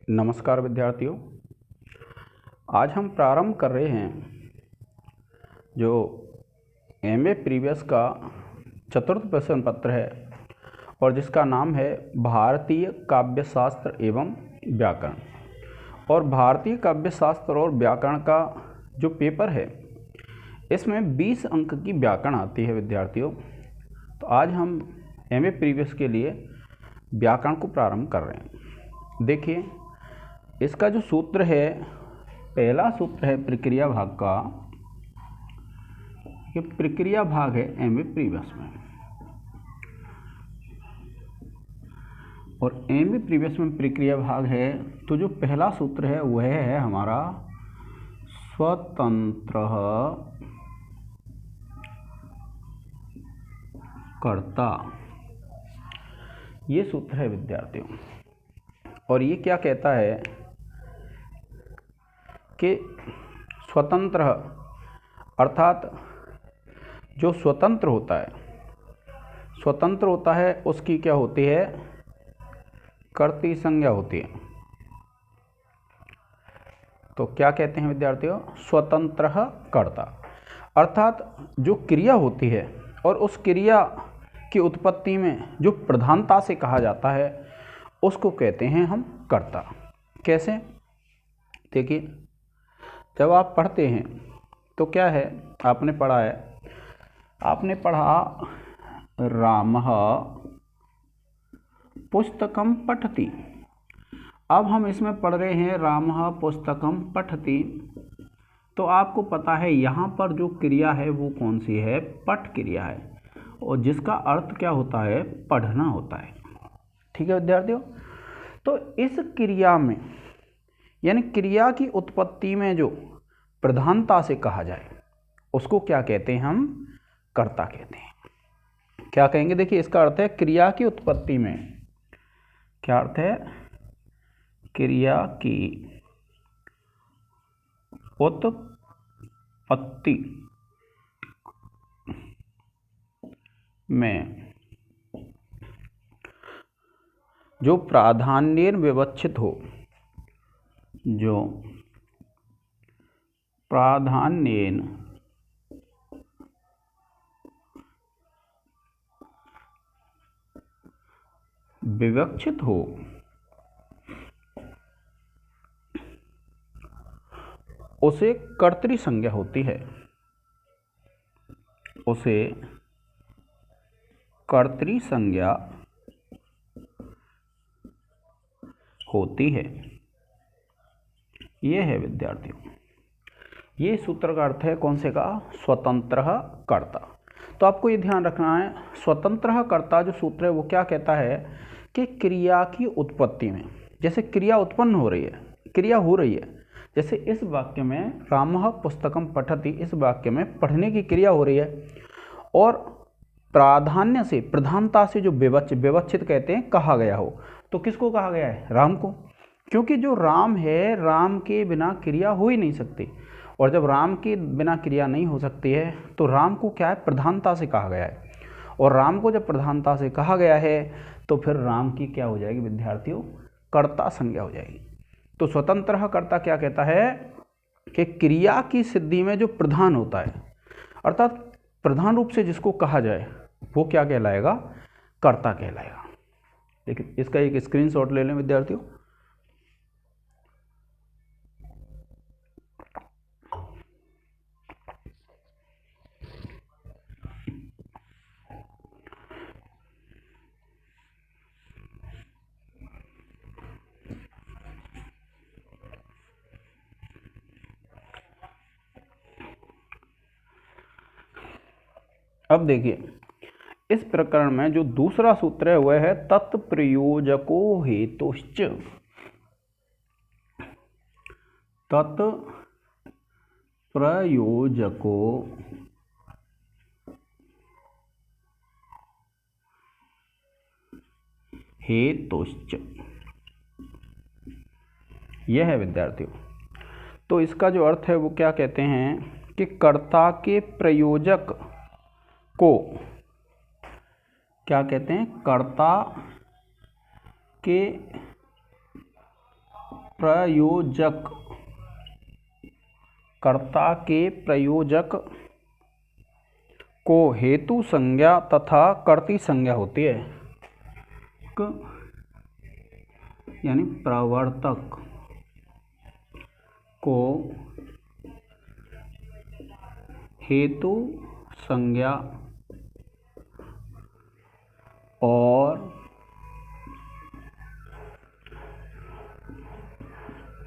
नमस्कार विद्यार्थियों, आज हम प्रारंभ कर रहे हैं जो एमए प्रीवियस का चतुर्थ प्रश्न पत्र है और जिसका नाम है भारतीय काव्यशास्त्र एवं व्याकरण। और भारतीय काव्यशास्त्र और व्याकरण का जो पेपर है इसमें 20 अंक की व्याकरण आती है विद्यार्थियों। तो आज हम एमए प्रीवियस के लिए व्याकरण को प्रारंभ कर रहे हैं। देखिए, इसका जो सूत्र है, पहला सूत्र है प्रक्रिया भाग का। ये प्रक्रिया भाग है एमए प्रीवियस में, और एमए प्रीवियस में प्रक्रिया भाग है। तो जो पहला सूत्र है वह है हमारा स्वतंत्र कर्ता। ये सूत्र है विद्यार्थियों, और ये क्या कहता है कि स्वतंत्र अर्थात जो स्वतंत्र होता है उसकी क्या होती है, कर्तृ संज्ञा होती है। तो क्या कहते हैं विद्यार्थियों, स्वतंत्र कर्ता। अर्थात जो क्रिया होती है और उस क्रिया की उत्पत्ति में जो प्रधानता से कहा जाता है उसको कहते हैं हम कर्ता। कैसे? देखिए, जब आप पढ़ते हैं तो क्या है, आपने पढ़ा रामः पुस्तकम पठति। अब हम इसमें पढ़ रहे हैं रामः पुस्तकम पठति। तो आपको पता है यहाँ पर जो क्रिया है वो कौन सी है, पठ क्रिया है, और जिसका अर्थ क्या होता है, पढ़ना होता है। ठीक है विद्यार्थियों। तो इस क्रिया में यानी क्रिया की उत्पत्ति में जो प्रधानता से कहा जाए उसको क्या कहते हैं, हम कर्ता कहते हैं। क्या कहेंगे? देखिए, इसका अर्थ है क्रिया की उत्पत्ति में। क्या अर्थ है? क्रिया की उत्पत्ति में जो प्राधान्येन विवक्षित हो, जो प्राधान्येन विवक्षित हो, उसे कर्तृ संज्ञा होती है। उसे कर्तृ संज्ञा होती है। यह है विद्यार्थियों, ये सूत्र का अर्थ है कौन से का, स्वतंत्र कर्ता। तो आपको ये ध्यान रखना है, स्वतंत्र कर्ता जो सूत्र है वो क्या कहता है कि क्रिया की उत्पत्ति में, जैसे क्रिया उत्पन्न हो रही है, क्रिया हो रही है, जैसे इस वाक्य में रामः पुस्तकम पठति, इस वाक्य में पढ़ने की क्रिया हो रही है, और प्राधान्य से, प्रधानता से जो विवक्षित कहते हैं कहा गया हो। तो किसको कहा गया है? राम को। क्योंकि जो राम है, राम के बिना क्रिया हो ही नहीं सकती, और जब राम के बिना क्रिया नहीं हो सकती है तो राम को क्या है, प्रधानता से कहा गया है। और राम को जब प्रधानता से कहा गया है तो फिर राम की क्या हो जाएगी विद्यार्थियों, कर्ता संज्ञा हो जाएगी। तो स्वतंत्र कर्ता क्या कहता है कि क्रिया की सिद्धि में जो प्रधान होता है, अर्थात प्रधान रूप से जिसको कहा जाए वो क्या कहलाएगा, कर्ता कहलाएगा। लेकिन इसका एक स्क्रीनशॉट ले लें विद्यार्थियों। अब देखिए, इस प्रकरण में जो दूसरा सूत्र है वह है तत्प्रयोजको हेतुश्च। तत्प्रयोजको हेतुश्च, यह है विद्यार्थियों। तो इसका जो अर्थ है वो क्या कहते हैं कि कर्ता के प्रयोजक को क्या कहते हैं, कर्ता के प्रयोजक, कर्ता के प्रयोजक को हेतु संज्ञा तथा कर्तृ संज्ञा होती है। यानी प्रवर्तक को हेतु संज्ञा और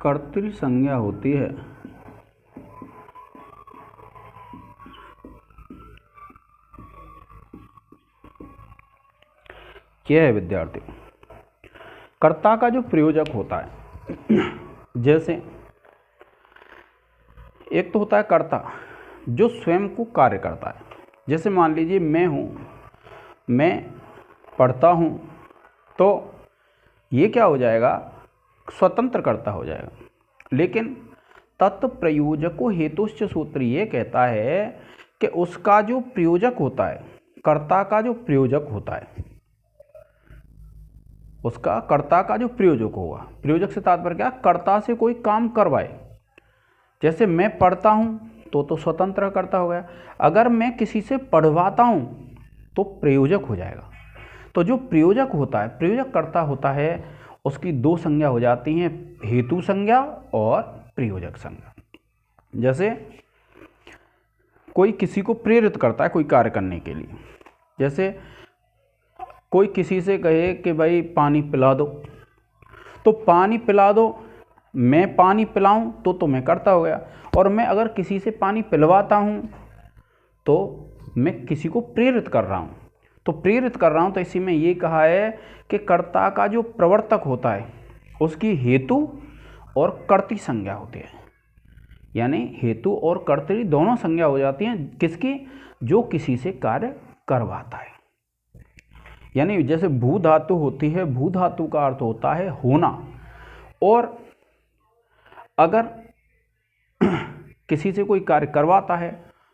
कर्तृ संज्ञा होती है। यह है विद्यार्थी, कर्ता का जो प्रयोजक होता है, जैसे एक तो होता है कर्ता जो स्वयं को कार्य करता है। जैसे मान लीजिए मैं हूँ, मैं पढ़ता हूँ, तो ये क्या हो जाएगा, स्वतंत्र कर्ता हो जाएगा। लेकिन तत्प्रयोजको हेतुश्च सूत्र ये कहता है कि उसका जो प्रयोजक होता है, कर्ता का जो प्रयोजक होता है, उसका कर्ता का जो प्रयोजक होगा, प्रयोजक से तात्पर्य क्या, कर्ता से कोई काम करवाए। जैसे मैं पढ़ता हूँ तो स्वतंत्र कर्ता हो गया। अगर मैं किसी से पढ़वाता हूँ तो प्रयोजक हो जाएगा। तो जो प्रयोजक होता है, प्रयोजक कर्ता होता है, उसकी दो संज्ञा हो जाती हैं, हेतु संज्ञा और प्रयोजक संज्ञा। जैसे कोई किसी को प्रेरित करता है कोई कार्य करने के लिए। जैसे कोई किसी से कहे कि भाई पानी पिला दो, तो पानी पिला दो, मैं पानी पिलाऊं तो मैं कर्ता हो गया। और मैं अगर किसी से पानी पिलवाता हूं तो मैं किसी को प्रेरित कर रहा हूं। तो प्रेरित कर रहा हूं तो इसी में ये कहा है कि कर्ता का जो प्रवर्तक होता है उसकी हेतु और कर्तृ संज्ञा होती है। यानी हेतु और कर्तृ दोनों संज्ञा हो जाती हैं किसकी, जो किसी से कार्य करवाता है। यानी जैसे भू धातु होती है, भू धातु का अर्थ होता है होना, और अगर किसी से कोई कार्य करवाता है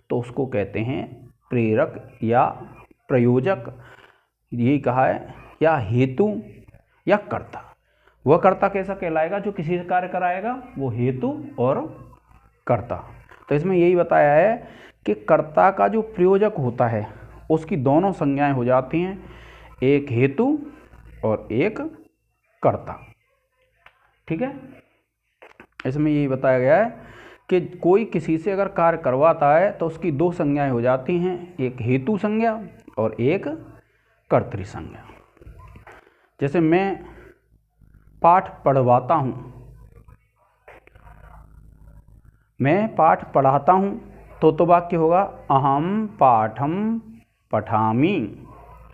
तो उसको कहते हैं प्रेरक या प्रयोजक, यही कहा है, या हेतु या कर्ता। वह कर्ता कैसा कहलाएगा, जो किसी से कार्य कराएगा, वो हेतु और कर्ता। तो इसमें यही बताया है कि कर्ता का जो प्रयोजक होता है उसकी दोनों संज्ञाएं हो जाती हैं, एक हेतु और एक कर्ता। ठीक है, इसमें यही बताया गया है कि कोई किसी से अगर कार्य करवाता है तो उसकी दो संज्ञाएं हो जाती हैं, एक हेतु संज्ञा और एक कर्तृ संज्ञा। जैसे मैं पाठ पढ़वाता हूँ, मैं पाठ पढ़ाता हूँ, तो वाक्य होगा अहम पाठम पठामि,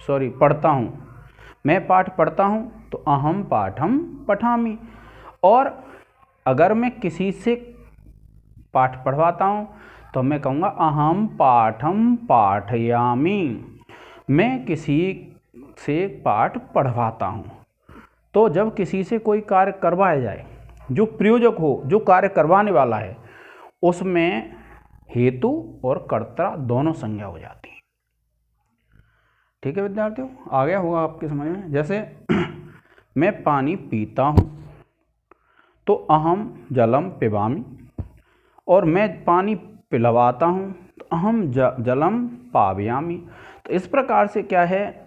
पढ़ता हूँ। मैं पाठ पढ़ता हूँ तो अहम पाठम पठामि। और अगर मैं किसी से पाठ पढ़वाता हूँ तो मैं कहूँगा अहम पाठम पाठयामि, मैं किसी से पाठ पढ़वाता हूँ। तो जब किसी से कोई कार्य करवाया जाए, जो प्रयोजक हो, जो कार्य करवाने वाला है, उसमें हेतु और कर्ता दोनों संज्ञा हो जाती है। ठीक है विद्यार्थियों, आ गया होगा आपके समझ में। जैसे मैं पानी पीता हूँ तो अहम जलम पिबामि, और मैं पानी पिलवाता हूँ तो अहम जलम पावयामि। तो इस प्रकार से क्या है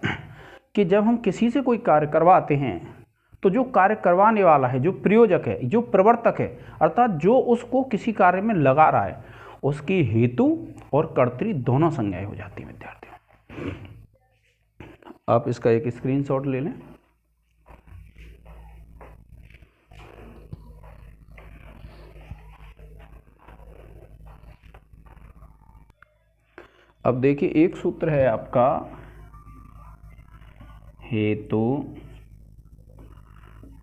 कि जब हम किसी से कोई कार्य करवाते हैं तो जो कार्य करवाने वाला है, जो प्रयोजक है, जो प्रवर्तक है, अर्थात जो उसको किसी कार्य में लगा रहा है, उसकी हेतु और कर्तृ दोनों संज्ञाएं हो जाती हैं विद्यार्थियों। आप इसका एक स्क्रीनशॉट ले लें। अब देखिए, एक सूत्र है आपका हेतु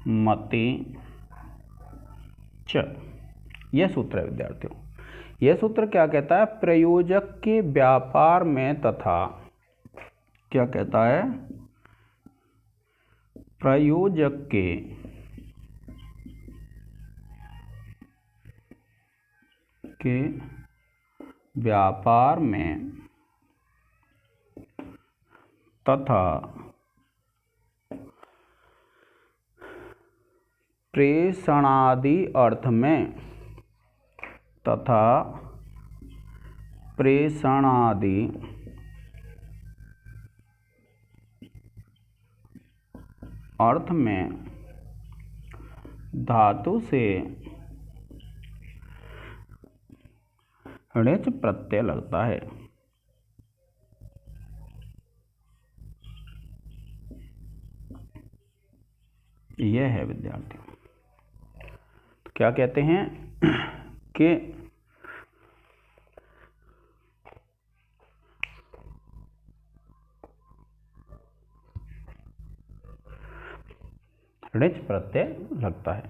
मति च, यह सूत्र है विद्यार्थियों। यह सूत्र क्या कहता है, प्रयोजक के व्यापार में तथा, क्या कहता है, प्रयोजक के व्यापार में तथा प्रेषणादि अर्थ में तथा प्रेषणादि अर्थ में धातु से णिच प्रत्यय लगता है। यह है विद्यार्थी, तो क्या कहते हैं कि णिच प्रत्यय लगता है।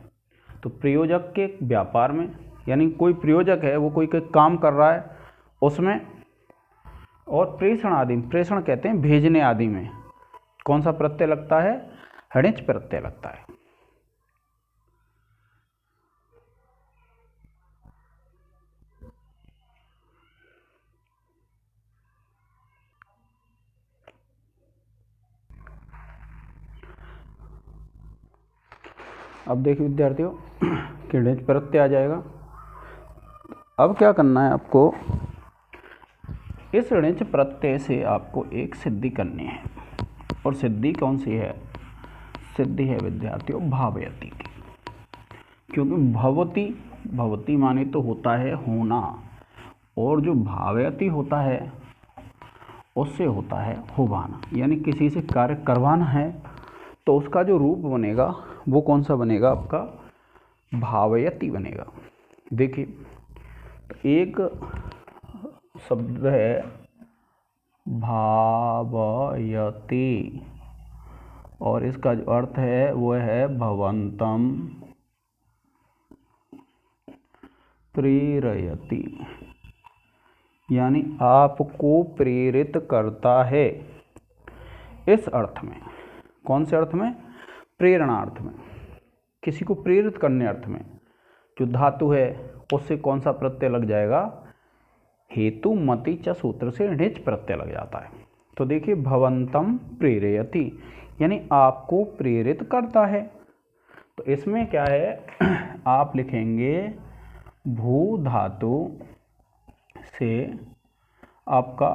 तो प्रयोजक के व्यापार में, यानी कोई प्रयोजक है वो कोई काम कर रहा है उसमें, और प्रेषण आदि, प्रेषण कहते हैं भेजने आदि में कौन सा प्रत्यय लगता है? णिच प्रत्यय लगता है। अब देखिए विद्यार्थियों कि णिच प्रत्यय आ जाएगा। अब क्या करना है आपको, इस णिच प्रत्यय से आपको एक सिद्धि करनी है, और सिद्धि कौन सी है? सिद्धि है विद्यार्थियों भावयति की, क्योंकि भवती, भवती माने तो होता है होना, और जो भावयति होता है उससे होता है होवाना, यानी किसी से कार्य करवाना है तो उसका जो रूप बनेगा वो कौन सा बनेगा? आपका भावयति बनेगा। देखिए एक शब्द है भावयति, और इसका जो अर्थ है वो है भवंतम प्रेरयति, यानी आपको प्रेरित करता है। इस अर्थ में, कौन से अर्थ में? प्रेरणा अर्थ में, किसी को प्रेरित करने अर्थ में। जो धातु है उससे कौन सा प्रत्यय लग जाएगा? हेतु मति च सूत्र से णिच प्रत्यय लग जाता है। तो देखिए भवंतम प्रेरयति, यानी आपको प्रेरित करता है। तो इसमें क्या है, आप लिखेंगे भू धातु से आपका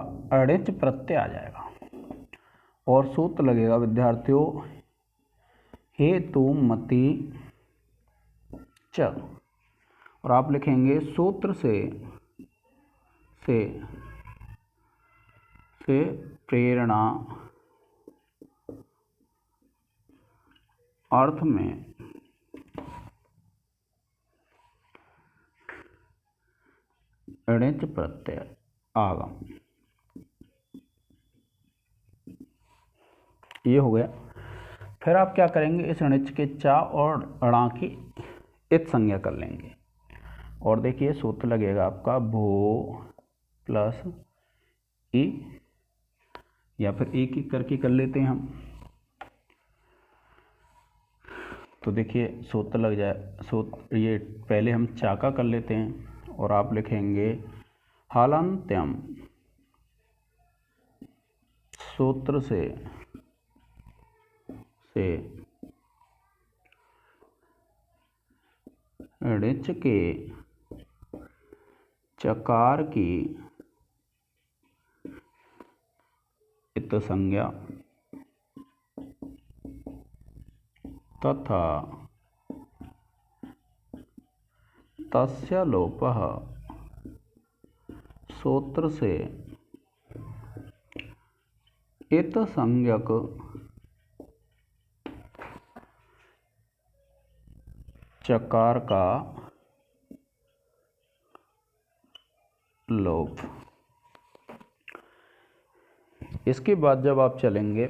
णिच प्रत्यय आ जाएगा, और सूत्र लगेगा विद्यार्थियों हेतु मति च, और आप लिखेंगे सूत्र से प्रेरणा अर्थ में णिच प्रत्यय आगम। ये हो गया। फिर आप क्या करेंगे, इस णिच के चा और णा की इत संज्ञा कर लेंगे, और देखिए सूत्र लगेगा आपका भू प्लस ई, या फिर एक एक करके कर लेते हैं हम। तो देखिए सूत्र लग जाए, सूत्र ये पहले हम चा का कर लेते हैं, और आप लिखेंगे हालांत्यम सूत्र से णिच के चकार की इत संज्ञा तथा तस्य लोपः सूत्र से इत संज्ञक चकार का लोप। इसके बाद जब आप चलेंगे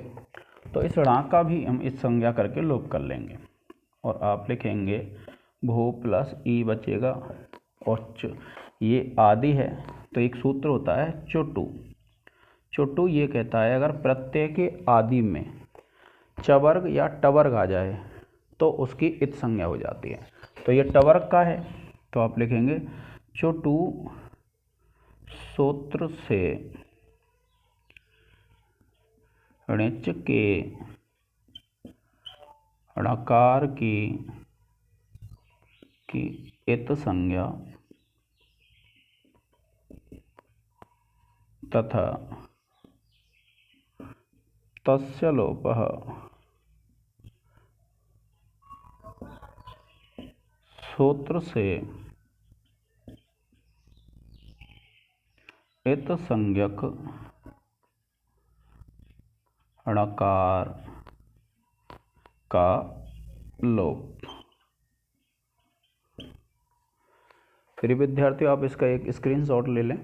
तो इस णा का भी हम इस संज्ञा करके लोप कर लेंगे, और आप लिखेंगे भू प्लस ई बचेगा, और ये आदि है तो एक सूत्र होता है चोटू। चोटू ये कहता है अगर प्रत्यय के आदि में चवर्ग या टवर्ग आ जाए तो उसकी इत संज्ञा हो जाती है। तो ये टवर्ग का है, तो आप लिखेंगे चोटू सूत्र से णिच के णकार की कि इत संज्ञा तथा तस्य लोपः सूत्र से इत संज्ञक णकार का लोप। फिर विद्यार्थियों आप इसका एक स्क्रीनशॉट ले लें।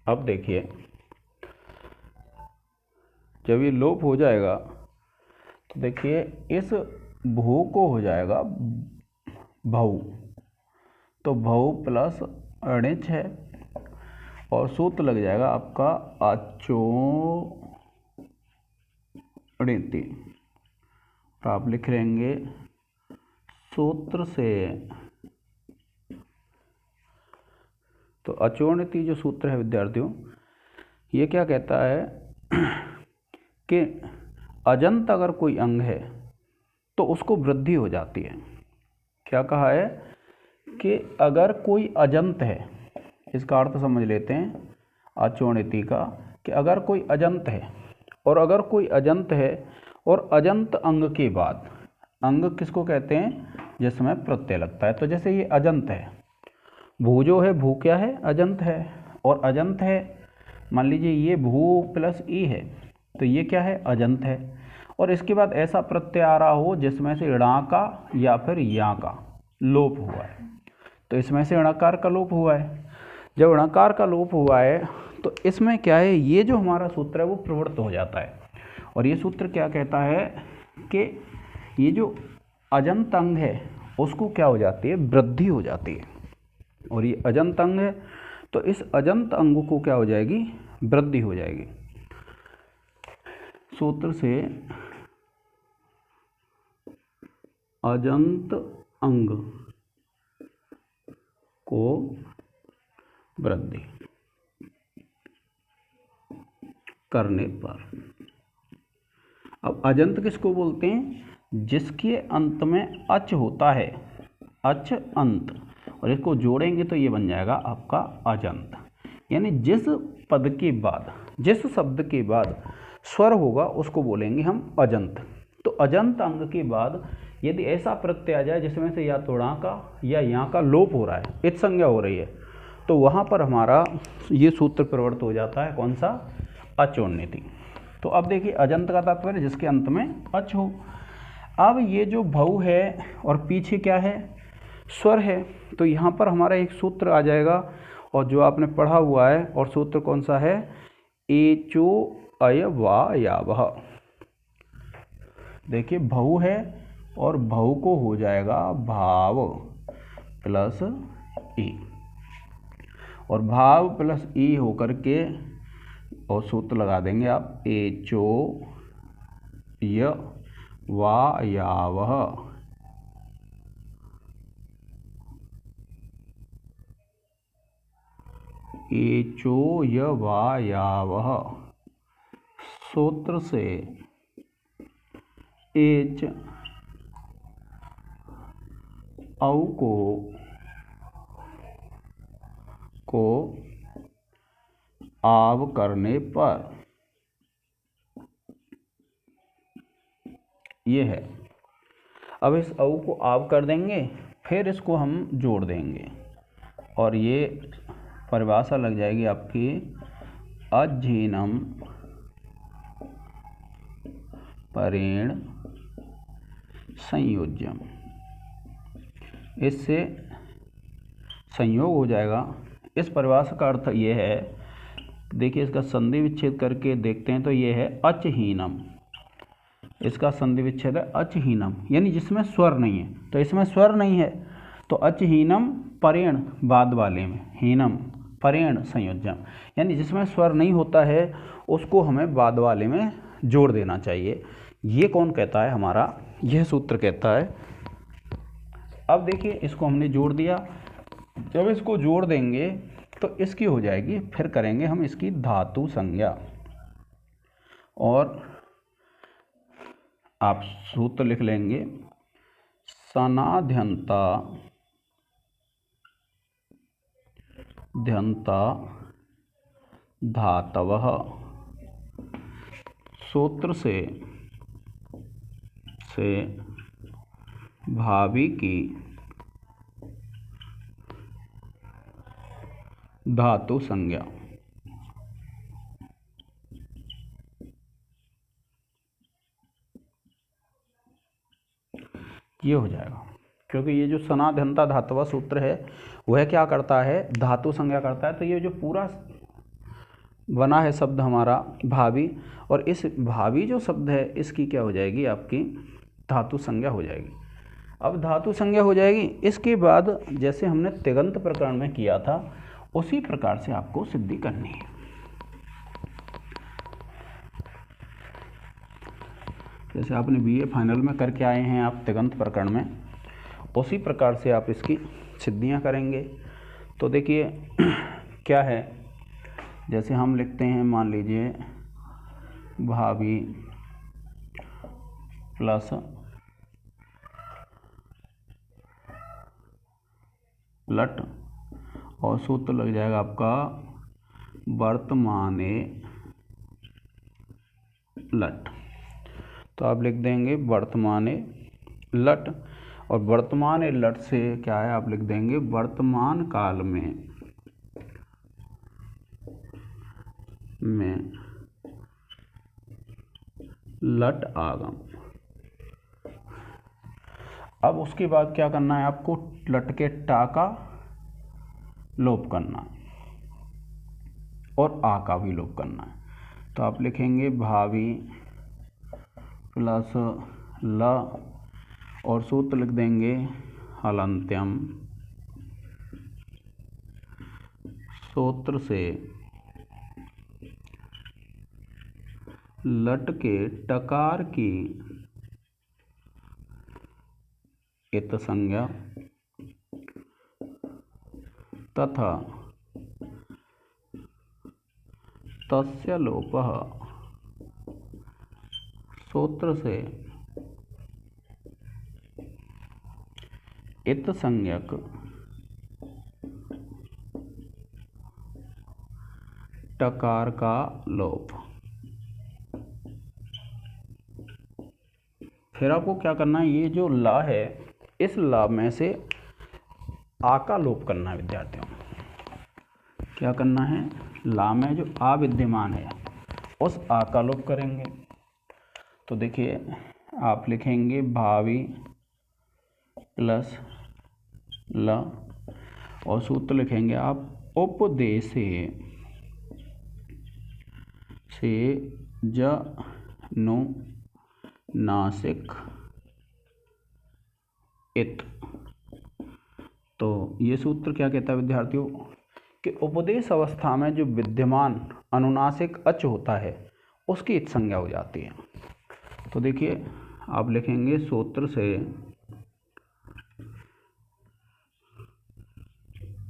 अब देखिए, जब ये लोप हो जाएगा तो देखिए इस भू को हो जाएगा भऊ, तो भऊ प्लस अणिच है और सूत्र लग जाएगा आपका अचोणिति। तो आप लिख लेंगे सूत्र से, तो अचोणिति जो सूत्र है विद्यार्थियों, ये क्या कहता है कि अजंत अगर कोई अंग है तो उसको वृद्धि हो जाती है। क्या कहा है कि अगर कोई अजंत है, इसका अर्थ समझ लेते हैं अचोणिति का, कि अगर कोई अजंत है और अगर कोई अजंत है और अजंत अंग के बाद, अंग किसको कहते हैं जिसमें प्रत्यय लगता है। तो जैसे ये अजंत है, भू जो है, भू क्या है अजंत है, और अजंत है, मान लीजिए ये भू प्लस ई है, तो ये क्या है अजंत है। और इसके बाद ऐसा प्रत्यय आ रहा हो जिसमें से ऋणा का या फिर या का लोप हुआ है, तो इसमें से णकार का लोप हुआ है। जब णकार का लोप हुआ है तो इसमें क्या है, ये जो हमारा सूत्र है वो प्रवृत्त हो जाता है। और ये सूत्र क्या कहता है कि ये जो अजंत अंग है उसको क्या हो जाती है, वृद्धि हो जाती है। और ये अजंत अंग है तो इस अजंत अंग को क्या हो जाएगी, वृद्धि हो जाएगी। सूत्र से अजंत अंग को वृद्धि करने पर, अब अजंत किसको बोलते हैं, जिसके अंत में अच होता है, अच अंत, और इसको जोड़ेंगे तो ये बन जाएगा आपका अजंत। यानी जिस पद के बाद, जिस शब्द के बाद स्वर होगा उसको बोलेंगे हम अजंत। तो अजंत अंग के बाद यदि ऐसा प्रत्यय आ जाए जिसमें से या तो णा का या यहाँ का लोप हो रहा है, इत संज्ञा हो रही है, तो वहाँ पर हमारा ये सूत्र प्रवृत्त हो जाता है, कौन सा, अचोणिति। तो अब देखिए अजंत का तात्पर्य जिसके अंत में अच हो। अब ये जो भऊ है और पीछे क्या है, स्वर है, तो यहाँ पर हमारा एक सूत्र आ जाएगा, और जो आपने पढ़ा हुआ है, और सूत्र कौन सा है, एचो अयवायावः। देखिए भऊ है और भऊ को हो जाएगा भाव प्लस ई, और भाव प्लस ई होकर के और सूत्र लगा देंगे आप, एचो यवायावः। एचो यवायावः, सूत्र से एच औ को आव करने पर, ये है। अब इस औ को आव कर देंगे, फिर इसको हम जोड़ देंगे, और ये परिभाषा लग जाएगी आपकी अज्जीनम परेण संयोज्यम। इससे संयोग हो जाएगा। इस परिभाषा का अर्थ ये है, देखिए इसका संधि विच्छेद करके देखते हैं तो ये है अचहीनम, इसका संधि विच्छेद है अचहीनम, यानी जिसमें स्वर नहीं है। तो इसमें स्वर नहीं है तो अचहीनम परेण बाद वाले में, हीनम परेण संयोज्यम, यानी जिसमें स्वर नहीं होता है उसको हमें बाद वाले में जोड़ देना चाहिए। ये कौन कहता है? हमारा यह सूत्र कहता है। अब देखिए इसको हमने जोड़ दिया, जब इसको जोड़ देंगे तो इसकी हो जाएगी, फिर करेंगे हम इसकी धातु संज्ञा, और आप सूत्र लिख लेंगे सनाध्यंता धातवः, सूत्र से भावी की धातु संज्ञा। ये हो जाएगा, क्योंकि ये जो सनाध्यंता धातव सूत्र है वह क्या करता है? धातु संज्ञा करता है। तो ये जो पूरा बना है शब्द हमारा भावी, और इस भावी जो शब्द है इसकी क्या हो जाएगी? आपकी धातु संज्ञा हो जाएगी। अब धातु संज्ञा हो जाएगी, इसके बाद जैसे हमने तिगंत प्रकरण में किया था उसी प्रकार से आपको सिद्धि करनी है। जैसे आपने बीए फाइनल में करके आए हैं आप तिगंत प्रकरण में, उसी प्रकार से आप इसकी सिद्धियां करेंगे। तो देखिए क्या है, जैसे हम लिखते हैं, मान लीजिए भावी प्लस लट, और सूत्र लग जाएगा आपका वर्तमाने लट। तो आप लिख देंगे वर्तमाने लट, और वर्तमाने लट से क्या है? आप लिख देंगे वर्तमान काल में लट आगम। अब उसके बाद क्या करना है आपको? लट के टा का लोप करना है और आ का भी लोप करना है। तो आप लिखेंगे भावी प्लस ल, और सूत्र लिख देंगे हलंत्यम, सूत्र से लट के टकार की इत संज्ञा तथा तस्य लोपः, सूत्र से इत संज्ञक टकार का लोप। फिर आपको क्या करना है? ये जो ला है, इस ला में से आ का लोप करना है विद्यार्थियों। क्या करना है? ला में जो आ विद्यमान है उस आ का लोप करेंगे। तो देखिए आप लिखेंगे भावी प्लस ल, और सूत्र लिखेंगे आप उपदेश से जनु नासिक इत। तो ये सूत्र क्या कहता है विद्यार्थियों कि उपदेश अवस्था में जो विद्यमान अनुनासिक अच होता है उसकी इत संज्ञा हो जाती है। तो देखिए आप लिखेंगे सूत्र से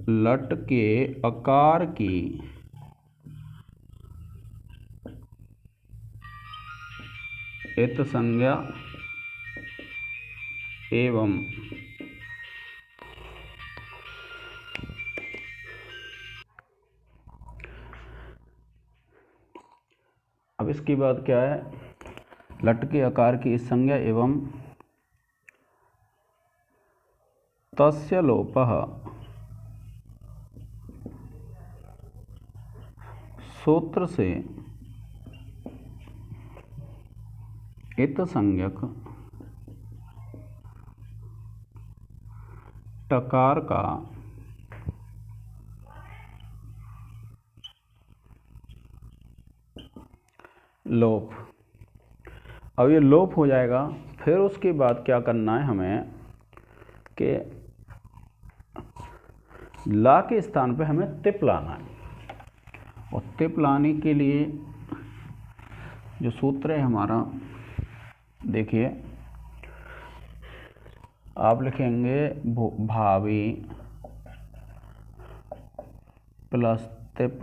लट के अकार की इत संज्ञा एवं अब इसके बाद क्या है? लट के आकार की इस संज्ञा एवं तस्य लोपः, सूत्र से इत संज्ञक टकार का लोप। अब ये लोप हो जाएगा, फिर उसके बाद क्या करना है हमें कि ला के स्थान पे हमें तिप लाना है, और तिप लाने के लिए जो सूत्र है हमारा, देखिए आप लिखेंगे भावी प्लस तिप,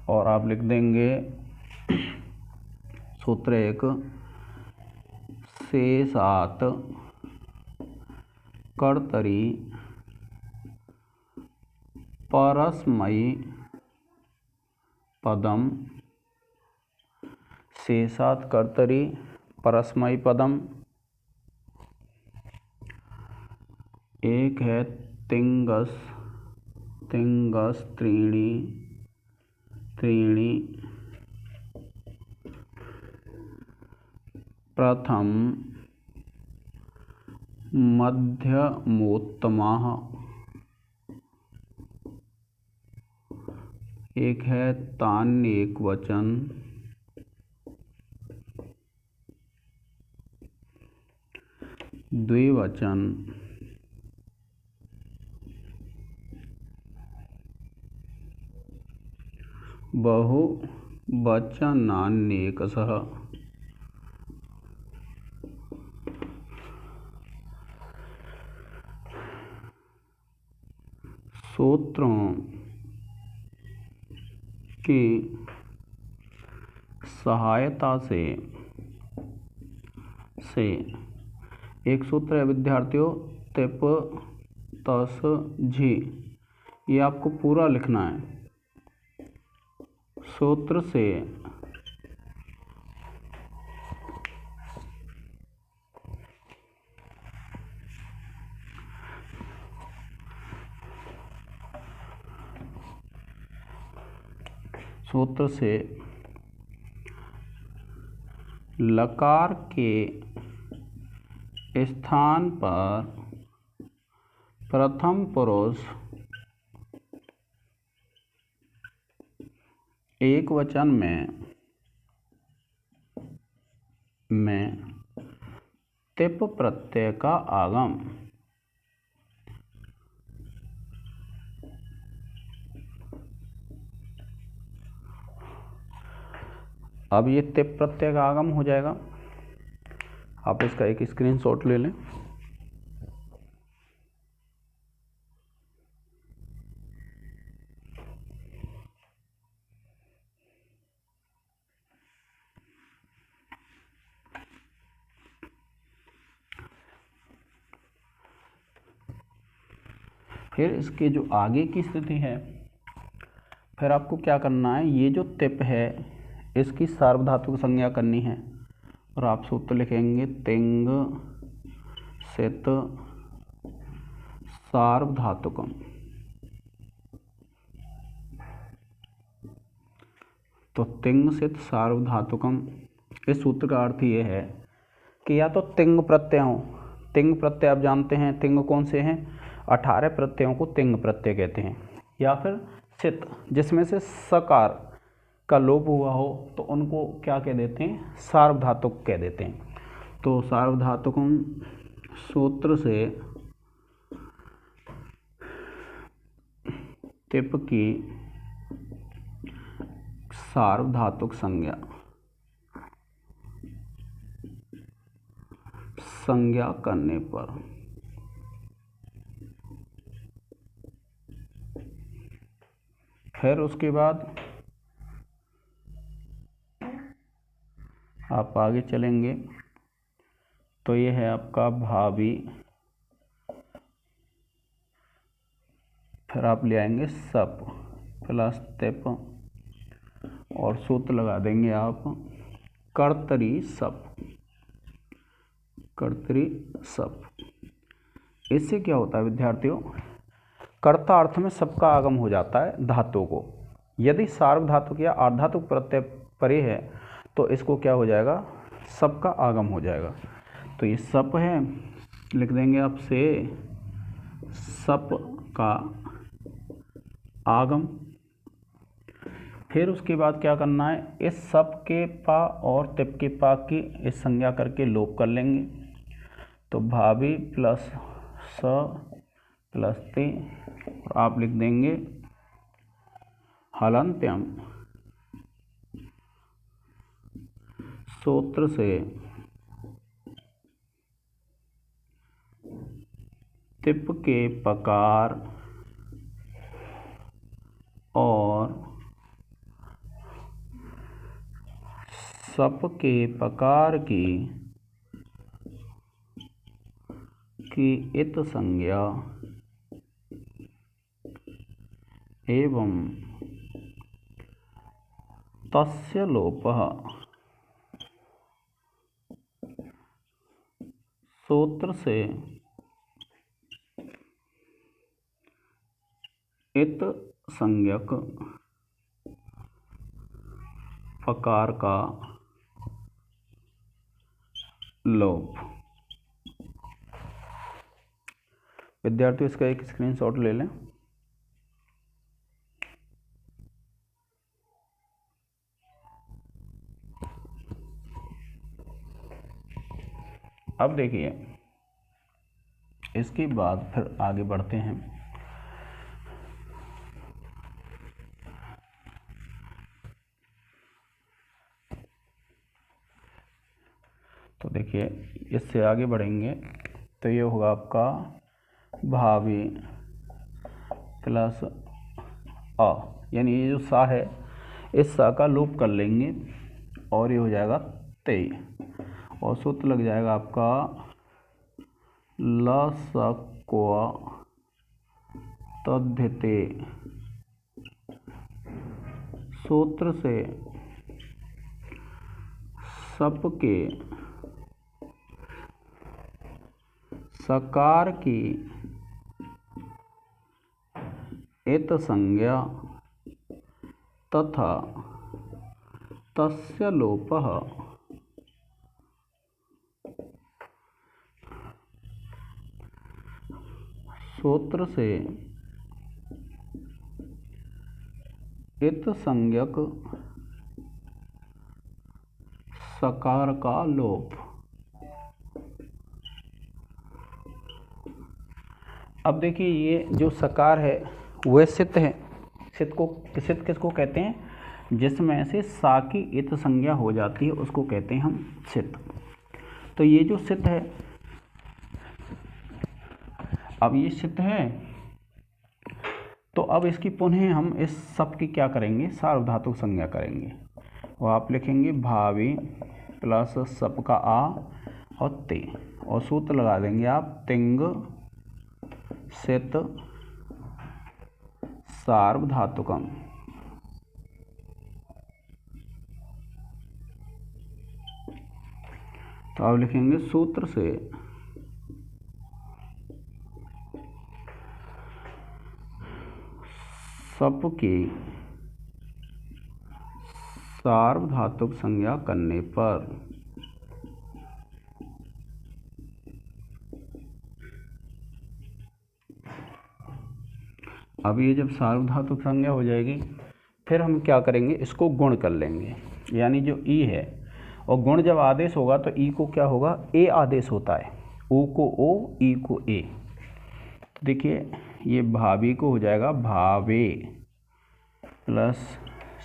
और आप लिख देंगे सूत्र एक शेषात कर्तरी परस्मयी पदम, शेषात कर्तरी परस्मयी पदम। एक है तिंगस त्रीणि प्रथम मध्यमोत्तमः। एक है तान एकवचन द्विवचन बहुवचनान्येकशः। सूत्रों की सहायता से एक सूत्र है विद्यार्थियों, तिप तस झी, ये आपको पूरा लिखना है। सूत्र से लकार के स्थान पर प्रथम पुरुष एक वचन में तिप प्रत्यय का आगम। अब ये तिप प्रत्यय का आगम हो जाएगा। आप इसका एक स्क्रीनशॉट ले लें। फिर इसके जो आगे की स्थिति है, फिर आपको क्या करना है, ये जो तिप है इसकी सार्वधातुक संज्ञा करनी है, और आप सूत्र लिखेंगे तिंग सित सार्वधातुकम। तो तिंग सित सार्वधातुकम, इस सूत्र का अर्थ ये है कि या तो तिंग प्रत्यय हो, तिंग प्रत्यय आप जानते हैं तिंग कौन से हैं, 18 प्रत्ययों को तिंग प्रत्यय कहते हैं, या फिर सित जिसमें से सकार का लोप हुआ हो तो उनको क्या कह देते हैं, सार्वधातुक कह देते हैं। तो सार्वधातुकम सूत्र से तिप की सार्वधातुक संज्ञा करने पर फिर उसके बाद आप आगे चलेंगे तो ये है आपका भावी, फिर आप ले आएंगे सप प्लस तिप, और सूत्र लगा देंगे आप कर्तरी सप। इससे क्या होता है विद्यार्थियों, कर्ता अर्थ में सबका आगम हो जाता है धातु को। यदि सार्वधातुक या अर्धातुक प्रत्यय परे है तो इसको क्या हो जाएगा, सबका आगम हो जाएगा। तो ये सप है, लिख देंगे आप से सप का आगम। फिर उसके बाद क्या करना है, इस सप के पा और तिप के पा की इस संज्ञा करके लोप कर लेंगे। तो भावी प्लस स प्लस ते, और आप लिख देंगे हलन्त्यम सूत्र से तिप के पकार और सप के पकार की इत संज्ञा एवं तस्य लोपः सूत्र से इत संज्ञक पकार का लोप। विद्यार्थियों इसका एक स्क्रीनशॉट ले लें। अब देखिए इसके बाद फिर आगे बढ़ते हैं। तो देखिए इससे आगे बढ़ेंगे तो ये होगा आपका भावी प्लस अ, यानी ये जो सा है इस सा का लोप कर लेंगे और ये हो जाएगा ते, और सूत्र लग जाएगा आपका लसक्वा तद्धिते सूत्र से सप के सकार की इत संज्ञा तथा तस्य लोपः सूत्र से इत संज्ञक सकार का लोप। अब देखिए ये जो सकार है वह सित है। सित किसको कहते हैं? जिसमें से सा की इत संज्ञा हो जाती है उसको कहते हैं हम सित। तो ये जो सित है, अब ये सित है तो अब इसकी पुनः हम इस सब की क्या करेंगे? सार्वधातुक संज्ञा करेंगे। वो आप लिखेंगे भावी प्लस सप का आ और ते, और सूत्र लगा देंगे आप तिंग सित सार्वधातुकम। तो आप लिखेंगे सूत्र से सप की सार्वधातुक संज्ञा करने पर अब ये जब सार्वधातुक संज्ञा हो जाएगी फिर हम क्या करेंगे? इसको गुण कर लेंगे। यानी जो ई है और गुण जब आदेश होगा तो ई को क्या होगा? ए आदेश होता है। ओ को ओ, ई को ए। तो देखिए ये भावी को हो जाएगा भावे प्लस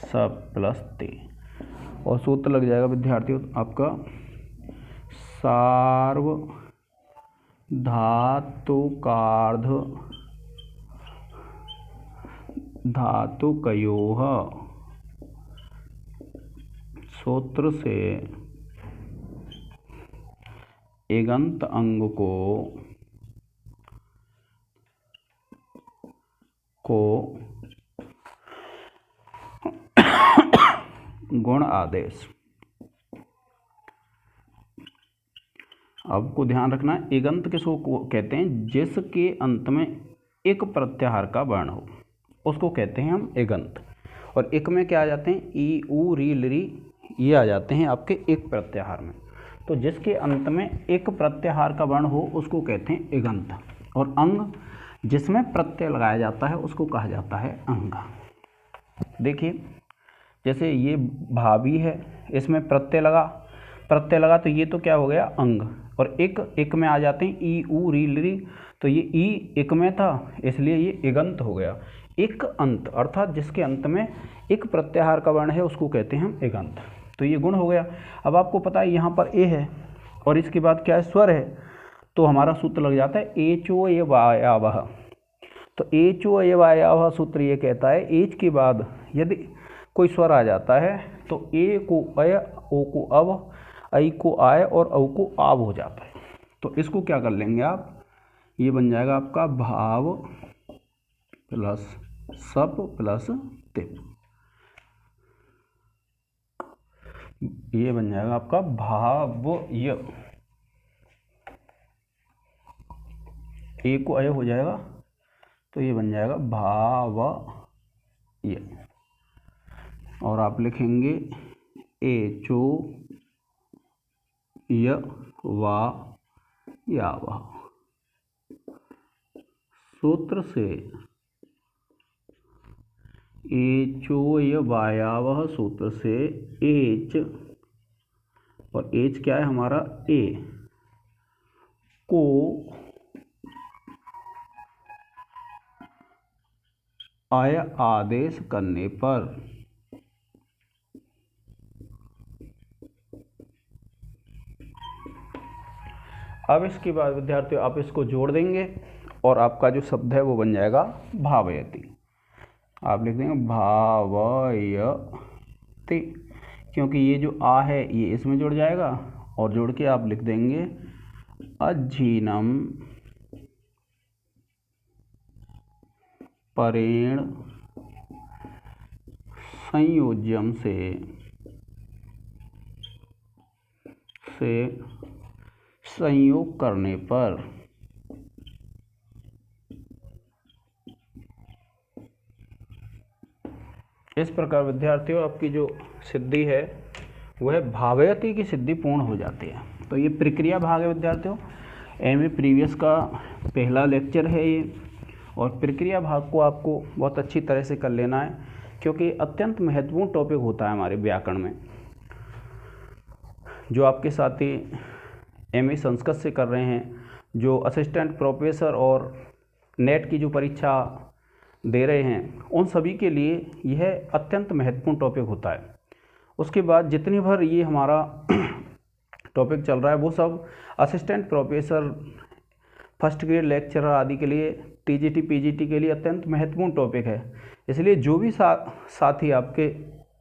सब प्लस ते, और सूत्र लग जाएगा विद्यार्थियों आपका सार्वधातुकार्ध धातुकयोः सूत्र से इगंत अंग को गुण आदेश। आपको ध्यान रखना है इगंत किसको कहते हैं? जिसके अंत में एक प्रत्याहार का वर्ण हो उसको कहते हैं हम इगंत। और इक में क्या आ जाते हैं? ई ऊ री लरी ये आ जाते हैं आपके एक प्रत्याहार में। तो जिसके अंत में एक प्रत्याहार का वर्ण हो उसको कहते हैं इगंत। और अंग जिसमें प्रत्यय लगाया जाता है उसको कहा जाता है अंग। देखिए जैसे ये भावी है, इसमें प्रत्यय लगा प्रत्यय लगा तो ये तो क्या हो गया अंग, और एक में आ जाते हैं ई उ री ली, तो ये ई एक में था इसलिए ये इगंत हो गया। एक अंत अर्थात जिसके अंत में एक प्रत्याहार का वर्ण है उसको कहते हैं हम इगंत। तो ये गुण हो गया। अब आपको पता है यहाँ पर ए है और इसके बाद क्या है स्वर है, तो हमारा सूत्र लग जाता है एचो ए वायावह। तो एचो ए वायावह सूत्र ये कहता है एच के बाद यदि कोई स्वर आ जाता है तो ए को अय, ओ को अव, ऐ को आय और औ को आव हो जाता है। तो इसको क्या कर लेंगे आप, ये बन जाएगा आपका भाव प्लस सप प्लस तिप, ये बन जाएगा आपका भावय। ए को अय हो जाएगा तो ये बन जाएगा भावय, और आप लिखेंगे एचो य वा यावह। सूत्र से एचो य वायावह सूत्र से एच, और एच क्या है हमारा ए, को आय आदेश करने पर अब इसके बाद विद्यार्थियों आप इसको जोड़ देंगे और आपका जो शब्द है वो बन जाएगा भावयति। आप लिख देंगे भावयति, क्योंकि ये जो आ है ये इसमें जुड़ जाएगा, और जोड़ के आप लिख देंगे अज्जीनम परेण संयोज्यम से संयोग करने पर इस प्रकार विद्यार्थियों आपकी जो सिद्धि है वह भावयति की सिद्धि पूर्ण हो जाती है। तो ये प्रक्रिया भाग है विद्यार्थियों, एमए प्रीवियस का पहला लेक्चर है ये, और प्रक्रिया भाग को आपको बहुत अच्छी तरह से कर लेना है क्योंकि अत्यंत महत्वपूर्ण टॉपिक होता है हमारे व्याकरण में। जो आपके साथी एमए संस्कृत से कर रहे हैं, जो असिस्टेंट प्रोफेसर और नेट की जो परीक्षा दे रहे हैं, उन सभी के लिए यह अत्यंत महत्वपूर्ण टॉपिक होता है। उसके बाद जितनी भर ये हमारा टॉपिक चल रहा है वो सब assistant professor, first grade lecturer आदि के लिए, टीजीटी पीजीटी के लिए अत्यंत महत्वपूर्ण टॉपिक है। इसलिए जो भी साथी आपके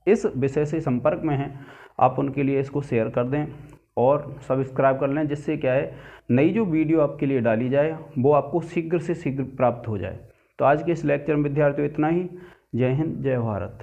इस विषय से संपर्क में हैं, आप उनके लिए इसको शेयर कर दें और सब्सक्राइब कर लें, जिससे क्या है नई जो वीडियो आपके लिए डाली जाए वो आपको शीघ्र से शीघ्र प्राप्त हो जाए। तो आज के इस लेक्चर में विद्यार्थियों इतना ही। जय हिंद, जय भारत।